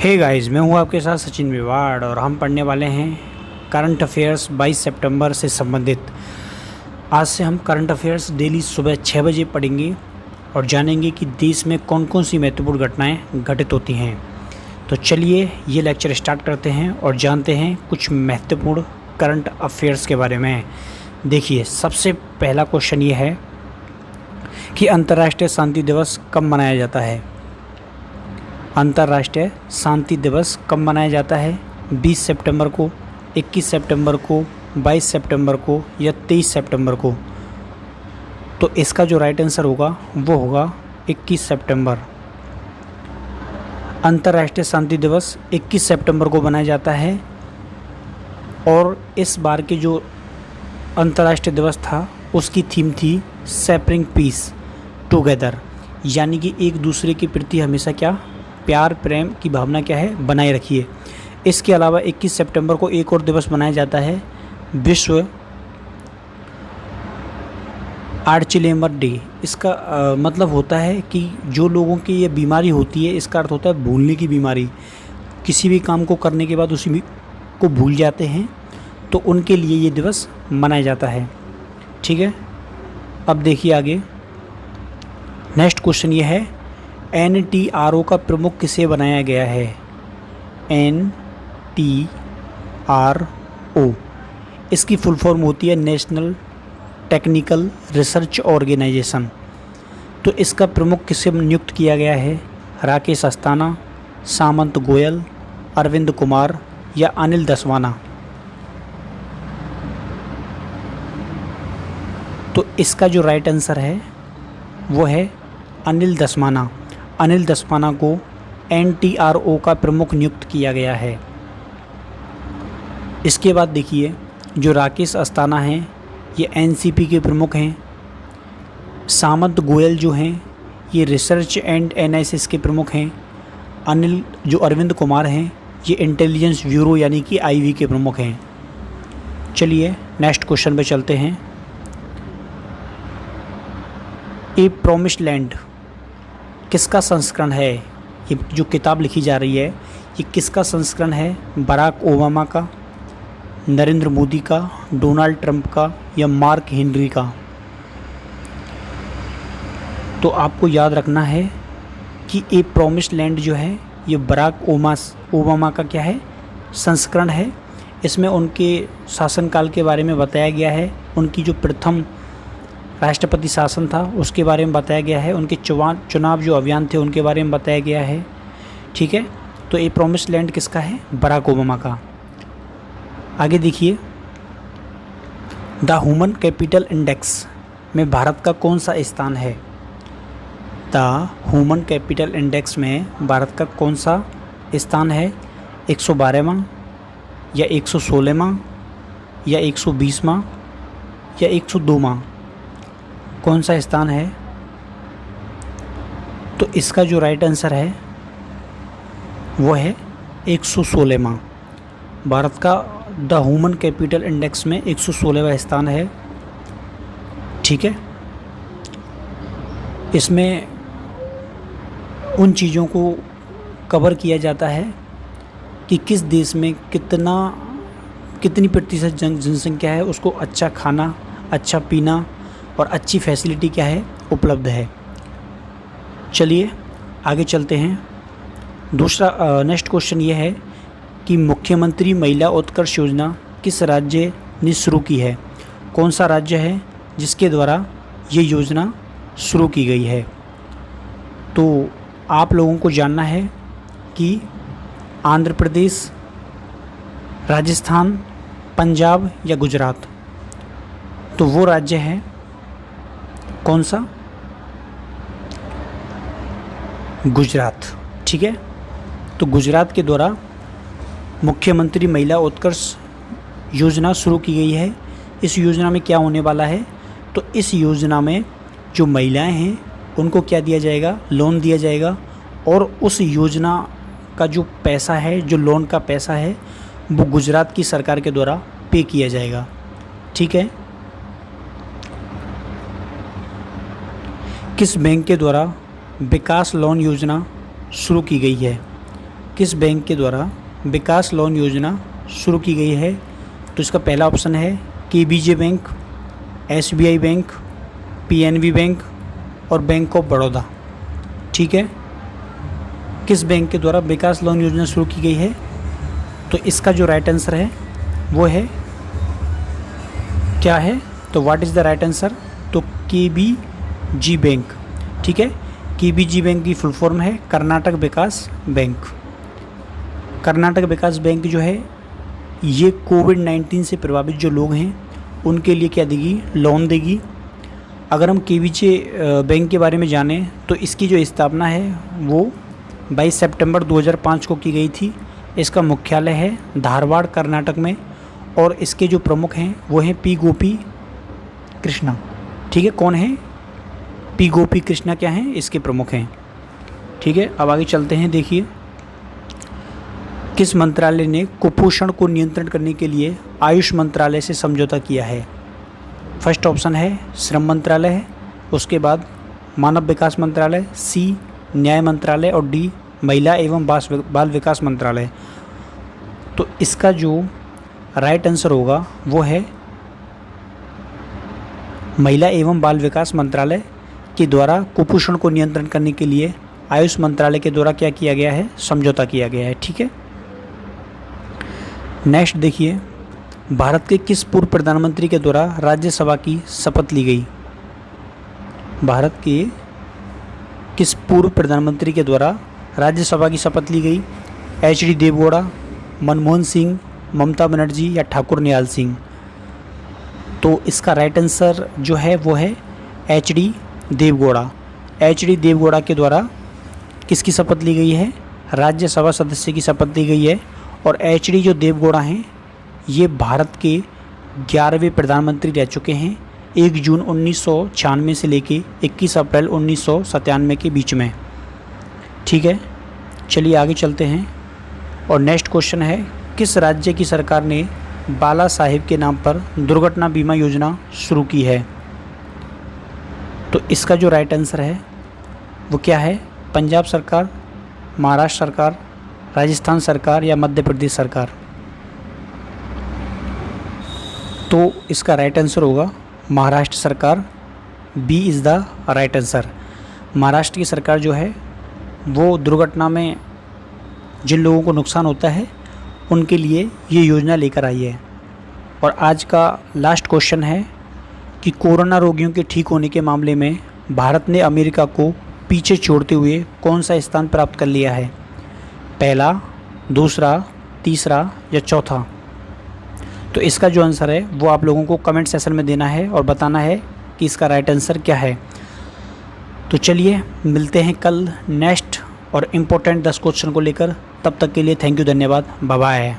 Hey guys, मैं हूं आपके साथ सचिन मेवाड़ और हम पढ़ने वाले हैं करंट अफेयर्स 22 सितंबर से संबंधित। आज से हम करंट अफेयर्स डेली सुबह 6 बजे पढ़ेंगे और जानेंगे कि देश में कौन कौन सी महत्वपूर्ण घटनाएं घटित होती हैं। तो चलिए ये लेक्चर स्टार्ट करते हैं और जानते हैं कुछ महत्वपूर्ण करंट अफेयर्स के बारे में। देखिए, सबसे पहला क्वेश्चन ये है कि अंतर्राष्ट्रीय शांति दिवस कब मनाया जाता है। अंतर्राष्ट्रीय शांति दिवस कब मनाया जाता है? 20 सितंबर को, 21 सितंबर को, 22 सितंबर को या 23 सितंबर को? तो इसका जो राइट आंसर होगा वो होगा 21 सितंबर। अंतर्राष्ट्रीय शांति दिवस 21 सितंबर को मनाया जाता है और इस बार के जो अंतर्राष्ट्रीय दिवस था उसकी थीम थी सेपरिंग पीस टुगेदर, यानी कि एक दूसरे के प्रति हमेशा क्या, प्यार प्रेम की भावना क्या है, बनाए रखिए। इसके अलावा 21 सितंबर को एक और दिवस मनाया जाता है, विश्व अल्जाइमर डे। इसका मतलब होता है कि जो लोगों की ये बीमारी होती है, इसका अर्थ होता है भूलने की बीमारी। किसी भी काम को करने के बाद उसी को भूल जाते हैं, तो उनके लिए ये दिवस मनाया जाता है। ठीक है, अब देखिए आगे नेक्स्ट क्वेश्चन ये है, NTRO का प्रमुख किसे बनाया गया है? NTRO इसकी फुल फॉर्म होती है नेशनल टेक्निकल रिसर्च ऑर्गेनाइजेशन। तो इसका प्रमुख किसे नियुक्त किया गया है? राकेश अस्थाना, सामंत गोयल, अरविंद कुमार या अनिल दसवाना? तो इसका जो राइट आंसर है वो है अनिल दसवाना। अनिल दसवाना को NTRO का प्रमुख नियुक्त किया गया है। इसके बाद देखिए, जो राकेश अस्थाना हैं ये NCP के प्रमुख हैं। सामंत गोयल जो हैं ये रिसर्च एंड एनालिसिस के प्रमुख हैं। जो अरविंद कुमार हैं ये इंटेलिजेंस ब्यूरो यानी कि IV के प्रमुख हैं। चलिए नेक्स्ट क्वेश्चन पे चलते हैं। ए प्रॉमिस्ड लैंड किसका संस्करण है? ये जो किताब लिखी जा रही है ये किसका संस्करण है? बराक ओबामा का, नरेंद्र मोदी का, डोनाल्ड ट्रंप का या मार्क हेनरी का? तो आपको याद रखना है कि ए प्रॉमिस्ड लैंड जो है ये बराक ओबामा का क्या है, संस्करण है। इसमें उनके शासनकाल के बारे में बताया गया है, उनकी जो प्रथम राष्ट्रपति शासन था उसके बारे में बताया गया है, उनके चुनाव जो अभियान थे उनके बारे में बताया गया है। ठीक है, तो ये प्रॉमिस्ड लैंड किसका है? बराक ओबामा का। आगे देखिए, द ह्यूमन कैपिटल इंडेक्स में भारत का कौन सा स्थान है? द ह्यूमन कैपिटल इंडेक्स में भारत का कौन सा स्थान है? 112वां या 116वां या 120वां या 102वां? कौन सा स्थान है? तो इसका जो राइट आंसर है वो है 116वां। भारत का द ह्यूमन कैपिटल इंडेक्स में 116वां स्थान है। ठीक है, इसमें उन चीज़ों को कवर किया जाता है कि किस देश में कितनी प्रतिशत जनसंख्या है, उसको अच्छा खाना, अच्छा पीना और अच्छी फैसिलिटी क्या है, उपलब्ध है। चलिए आगे चलते हैं। दूसरा नेक्स्ट क्वेश्चन ये है कि मुख्यमंत्री महिला उत्कर्ष योजना किस राज्य ने शुरू की है? कौन सा राज्य है जिसके द्वारा ये योजना शुरू की गई है? तो आप लोगों को जानना है कि आंध्र प्रदेश, राजस्थान, पंजाब या गुजरात? तो वो राज्य है कौन सा? गुजरात। ठीक है, तो गुजरात के द्वारा मुख्यमंत्री महिला उत्कर्ष योजना शुरू की गई है। इस योजना में क्या होने वाला है? तो इस योजना में जो महिलाएं हैं उनको क्या दिया जाएगा? लोन दिया जाएगा और उस योजना का जो पैसा है, जो लोन का पैसा है, वो गुजरात की सरकार के द्वारा पे किया जाएगा। ठीक है, किस बैंक के द्वारा विकास लोन योजना शुरू की गई है? किस बैंक के द्वारा विकास लोन योजना शुरू की गई है? तो इसका पहला ऑप्शन है KBJ bank, SBI bank, PNB bank और बैंक ऑफ बड़ौदा। ठीक है, किस बैंक के द्वारा विकास लोन योजना शुरू की गई है? तो इसका जो राइट आंसर है वो है क्या है? तो what is the right answer? तो केबीजी बैंक। ठीक है, केबीजी बैंक की फुल फॉर्म है कर्नाटक विकास बैंक। कर्नाटक विकास बैंक जो है ये कोविड-19 से प्रभावित जो लोग हैं उनके लिए क्या देगी? लोन देगी। अगर हम केबीजे बैंक के बारे में जानें तो इसकी जो स्थापना है वो 22 सितंबर 2005 को की गई थी। इसका मुख्यालय है धारवाड़ कर्नाटक में और इसके जो प्रमुख हैं वो हैं पी गोपी कृष्णा। ठीक है, कौन है? पी गोपी कृष्णा क्या हैं? इसके प्रमुख हैं। ठीक है, अब आगे चलते हैं। देखिए, किस मंत्रालय ने कुपोषण को नियंत्रण करने के लिए आयुष मंत्रालय से समझौता किया है? फर्स्ट ऑप्शन है श्रम मंत्रालय है, उसके बाद मानव विकास मंत्रालय, सी न्याय मंत्रालय और डी महिला एवं बाल विकास मंत्रालय। तो इसका जो राइट आंसर होगा वो है महिला एवं बाल विकास मंत्रालय के द्वारा कुपोषण को नियंत्रण करने के लिए आयुष मंत्रालय के द्वारा क्या किया गया है? समझौता किया गया है। ठीक है, नेक्स्ट देखिए, भारत के किस पूर्व प्रधानमंत्री के द्वारा राज्यसभा की शपथ ली गई? भारत के किस पूर्व प्रधानमंत्री के द्वारा राज्यसभा की शपथ ली गई? एच.डी. देवगौड़ा, मनमोहन सिंह, ममता बनर्जी या ठाकुर निहाल सिंह? तो इसका राइट आंसर जो है वो है एच.डी. देवगौड़ा। एच.डी. देवगौड़ा के द्वारा किसकी शपथ ली गई है? राज्यसभा सदस्य की शपथ ली गई है। और एच.डी. जो देवगौड़ा हैं ये भारत के 11वें प्रधानमंत्री रह चुके हैं, 1 जून 1996 से लेके 21 अप्रैल 1997 के बीच में। ठीक है, चलिए आगे चलते हैं और नेक्स्ट क्वेश्चन है, किस राज्य की सरकार ने बाला साहेब के नाम पर दुर्घटना बीमा योजना शुरू की है? तो इसका जो राइट आंसर है वो क्या है? पंजाब सरकार, महाराष्ट्र सरकार, राजस्थान सरकार या मध्य प्रदेश सरकार? तो इसका राइट आंसर होगा महाराष्ट्र सरकार। B is the right answer. Maharashtra की सरकार जो है वो दुर्घटना में जिन लोगों को नुकसान होता है उनके लिए ये योजना लेकर आई है। और आज का लास्ट क्वेश्चन है कि कोरोना रोगियों के ठीक होने के मामले में भारत ने अमेरिका को पीछे छोड़ते हुए कौन सा स्थान प्राप्त कर लिया है? पहला, दूसरा, तीसरा या चौथा? तो इसका जो आंसर है वो आप लोगों को कमेंट सेक्शन में देना है और बताना है कि इसका राइट आंसर क्या है। तो चलिए मिलते हैं कल नेक्स्ट और इम्पोर्टेंट 10 क्वेश्चन को लेकर। तब तक के लिए थैंक यू, धन्यवाद, बाय बाय।